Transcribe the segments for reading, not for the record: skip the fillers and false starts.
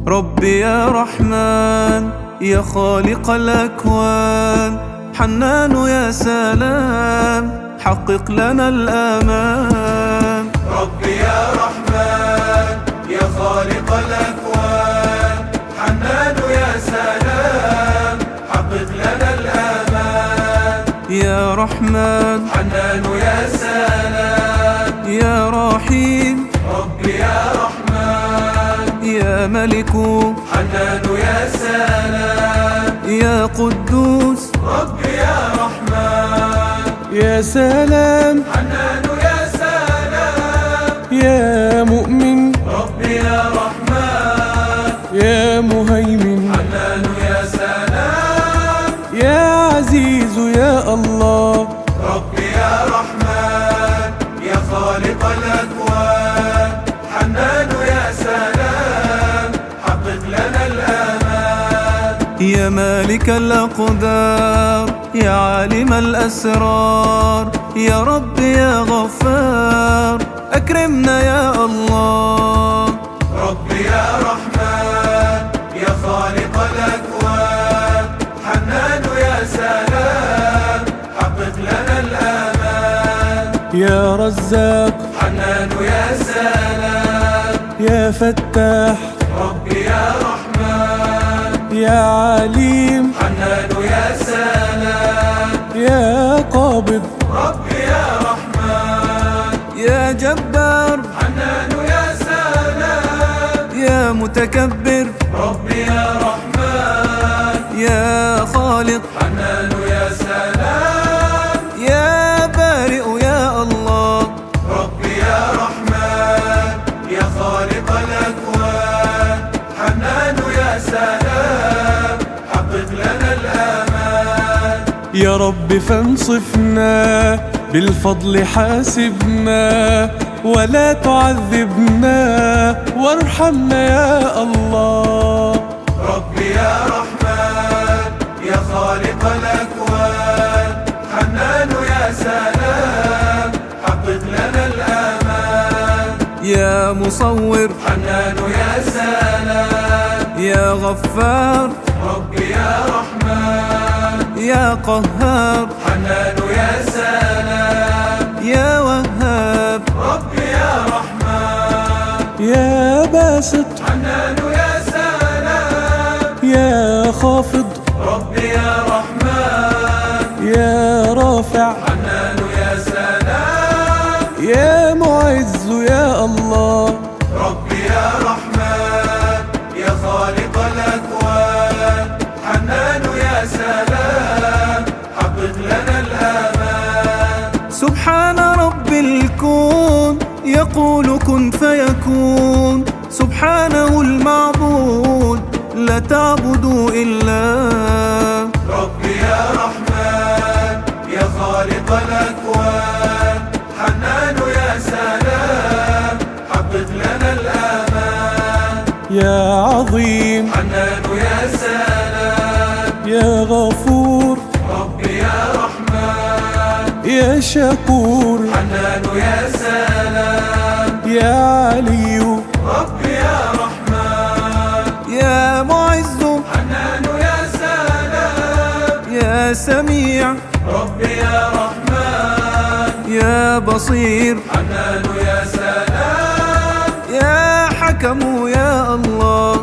ربي يا رحمن يا خالق الأكوان، حنان يا سلام حقق لنا الآمان. ربي يا رحمن يا خالق الأكوان، حنان يا سلام حقق لنا الآمان. يا رحمن حنان يا سلام يا رحيم، ربي يا رحمن يا ملك حنان يا سلام يا قدوس، ربي يا رحمن يا سلام حنان يا سلام يا مؤمن، ربي يا رحمن يا مهيمن، حنان يا سلام يا عزيز يا الله. ربي يا رحمن يا خالق الأكوان، حنان يا سلام حقق لنا الآمان. يا مالك الأقدار يا عالم الأسرار، يا رب يا غفار أكرمنا يا الله. ربي يا رحمن يا خالق الأكوان، حنان يا سلام حقق لنا الآمان. يا رزاق حنان يا سلام يا فتاح، ربي يا رحمن يا عليم حنان يا سلام يا قابض، ربي يا رحمن يا جبار حنان يا سلام يا متكبر، ربي يا رحمن يا خالق حنان يا سلام يا بارئ يا الله. ربي يا رحمن يا خالق الأكوان، حنان يا سلام حقق لنا الآمان. يا رب فانصفنا بالفضل حاسبنا، ولا تعذبنا وارحمنا يا الله. ربي يا رحمن يا خالق الأكوان، حنان يا سلام حقق لنا الآمان. يا مصور حنان يا سلام يا غفار، ربي يا رحمن يا قهار حنان يا سلام يا وهاب، ربي يا رحمن يا باسط حنان يا سلام يا خافض، ربي يا رحمن يا رافع حنان يا سلام يا معز يا الله. ربي يا رحمن يا خالق الأكوان، حنان يا سلام حقق لنا الآمان. سبحان رب الكون يقول كن فيكون، سبحانه المعبود لا تعبدوا إلا. ربي يا رحمن يا خالق الأكوان، حنان يا سلام حقق لنا الآمان. يا عظيم حنان يا سلام يا غفور ربي يا رحمن يا شكور، حنان يا سلام يا علي ربي يا رحمن يا معز، حنان يا سلام يا سميع ربي يا رحمن يا بصير، حنان يا سلام يا حكم يا الله.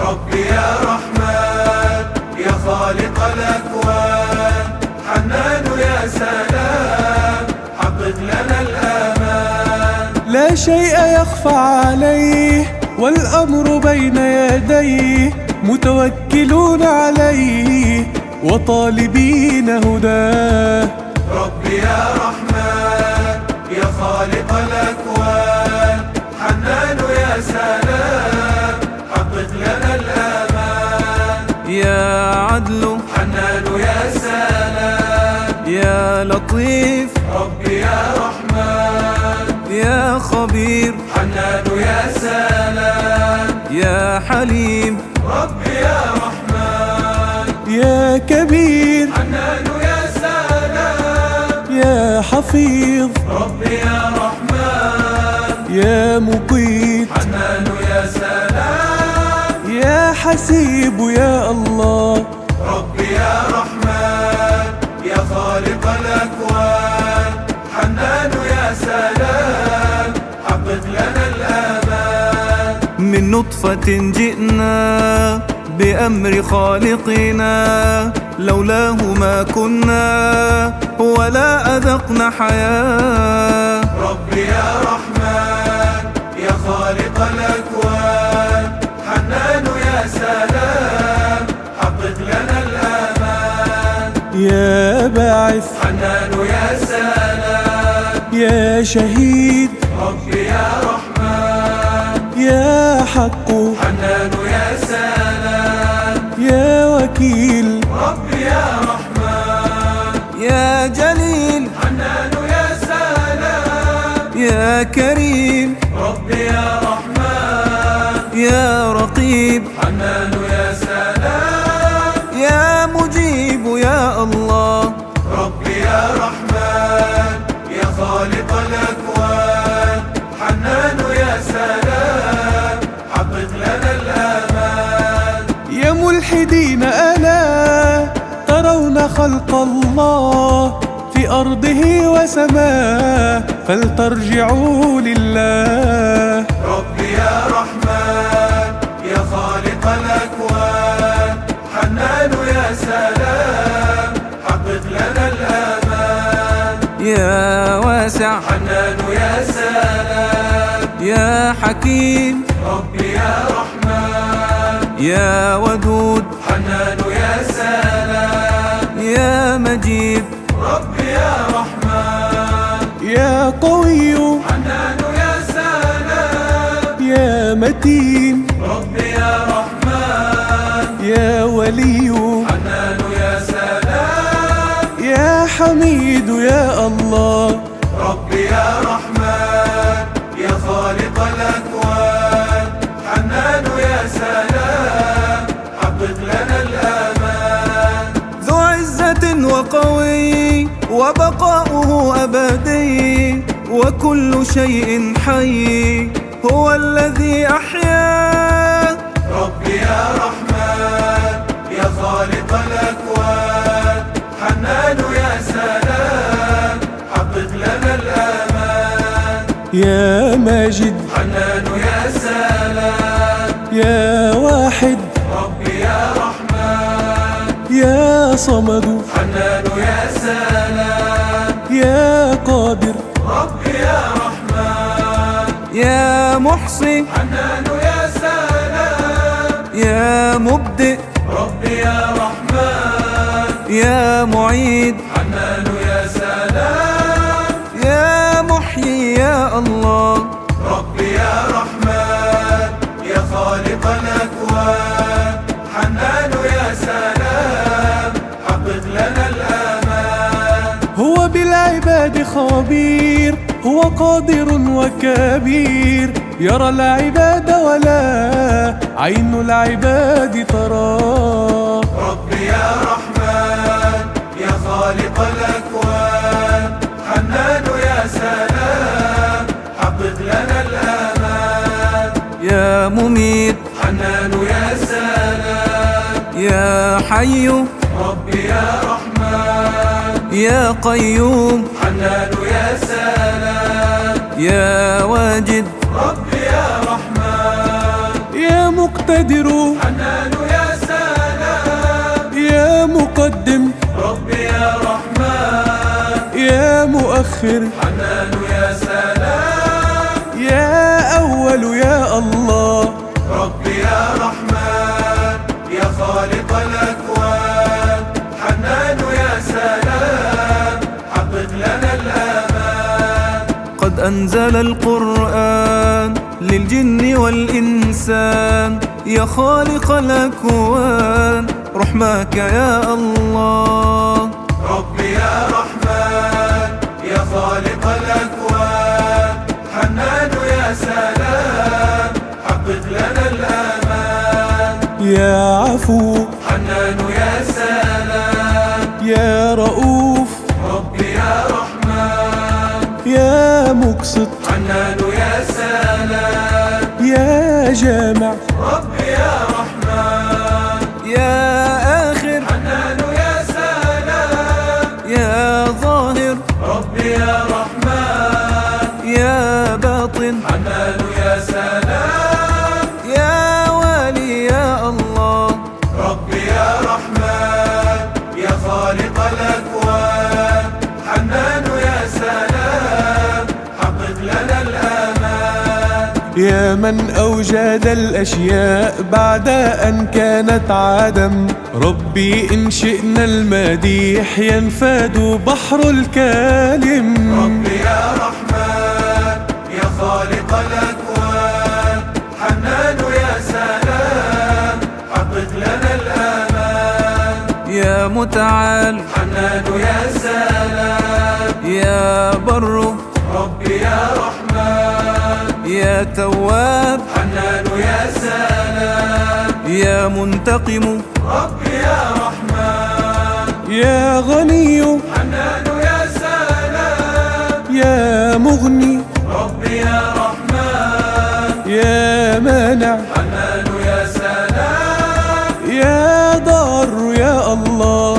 ربي يا رحمن يا خالق الأكوان، حنان يا سلام حقق لنا الآمان. لا شيء يخفى عليه والأمر بين يديه، متوكلون عليه وطالبين هداه. ربي يا رحمن يا خالق الأكوان، حنان يا سلام حقق لنا الآمان. يا عدل حنان يا سلام يا لطيف ربي يا رحمن يا خبير، حنان يا سلام يا حليم ربي يا رحمن يا كبير، حنان يا سلام يا حفيظ ربي يا رحمن يا مقيت، حنان يا سلام يا حسيب يا الله. ربي يا رحمن يا خالق الأكوان، حنان يا سلام حقق لنا الآمان. من نطفة جئنا بأمر خالقنا، لولاه ما كنا ولا أذقنا حياة. ربي يا رحمن يا خالق الأكوان، حنان يا سلام حقق لنا الآمان. يا باعث حنان يا سلام يا شهيد، ربي يا رحمن يا حق حنان يا سلام يا وكيل، ربي يا رحمن يا جليل حنان يا سلام يا كريم، ربي يا رحمن يا رقيب حنان يا سلام يا مجيب يا الله. ربي يا رحمن يا خالق الأكوان، حنان يا سلام حقق لنا الآمان. يا ملحدين ألا ترون خلق الله في أرضه وسماه، فلترجعوا لله. ربي يا رحمن يا خالق الأكوان، حنان يا سلام حقق لنا الآمان. يا واسع حنان يا سلام يا حكيم، ربي يا رحمن يا ودود حنان يا سلام يا مجيد، ربي يا رحمن يا قوي حنان يا سلام يا متين، ربي يا رحمن يا ولي حنان يا سلام يا حميد يا الله. ربي يا رحمن يا خالق الأكوان، حنان يا سلام حقق لنا الآمان. ذو عزة وقوي وبقاؤه أبدي، وكل شيء حي هو الذي أحيا. ربي يا رحمن يا خالق الأكوان، حنان يا سلام حقق لنا الآمان. يا ماجد حنان يا سلام يا واحد ربي يا رحمن يا صمد حنان يا سلام يا قادر ربي يا رحمن يا محصي حنان يا سلام يا مبدئ ربي يا رحمن يا معيد حنان يا سلام يا محيي يا الله. ربي يا رحمن يا خالق الأكوان، حنان يا سلام حقق لنا الآمان. هو بالعباد خبير، هو قادر وكبير، يرى العباد ولا عين العباد تراه. ربي يا رحمن يا خالق الأكوان، حنان يا سلام حقق لنا الآمان. يا مميت حنان يا سلام يا حي ربي يا رحمن يا قيوم حنان يا سلام يا واجد ربي يا رحمن يا مقتدر حنان يا سلام يا مقدم ربي يا رحمن يا مؤخر حنان يا سلام يا أول يا الله. ربي يا رحمن يا خالق الأكوان، حنان يا سلام حقق لنا الآمان. قد أنزل القرآن للجن والإنسان، يا خالق الأكوان رحمك يا الله. ربي يا رحمن يا خالق الأكوان، حنان يا سلام حقق لنا الآمان. يا عفو حنان يا سلام يا رؤوف ربي يا رحمن يا مقسط حنان يا سلام يا جامع ربي يا رحمن يا من أوجد الأشياء بعد أن كانت عدم. ربي إن شئنا المديح ينفد بحر الكالم. ربي يا رحمن يا خالق الأكوان، حنان يا سلام حقق لنا الآمان. يا متعال حنان يا سلام يا بر ربي يا رحمن. يا تواب حنان يا سلام يا منتقم ربي يا رحمن. يا غني حنان يا سلام يا مغني ربي يا رحمن. يا مانع حنان يا سلام يا ضار يا الله.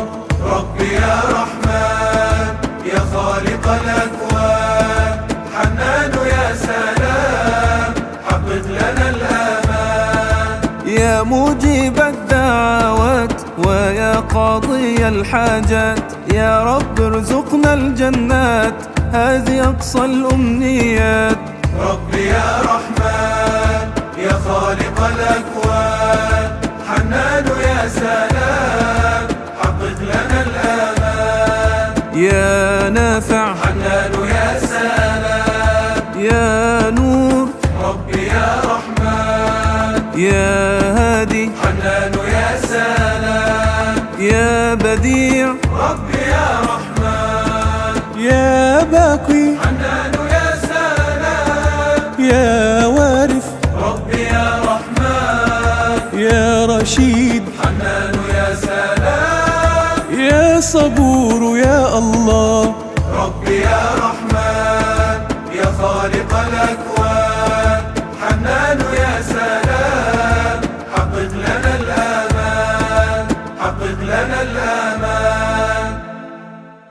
ربي يا رحمن يا خالق الأكوان، حنان يا سلام حقق لنا الآمان. يا مجيب الدعوات ويا قاضي الحاجات، يا رب ارزقنا الجنات هذه أقصى الأمنيات. ربي يا رحمن يا خالق الأكوان، حنان يا سلام حقق لنا الآمان. يا نافع حنان يا سلام يا نور ربي يا رحمن. يا هادي حنان يا سلام يا بديع ربي يا رحمن. يا باقي حنان يا سلام يا وارث ربي يا رحمن. يا رشيد حنان يا سلام يا صبور يا الله. ربي يا رحمن يا خالق الأكوان،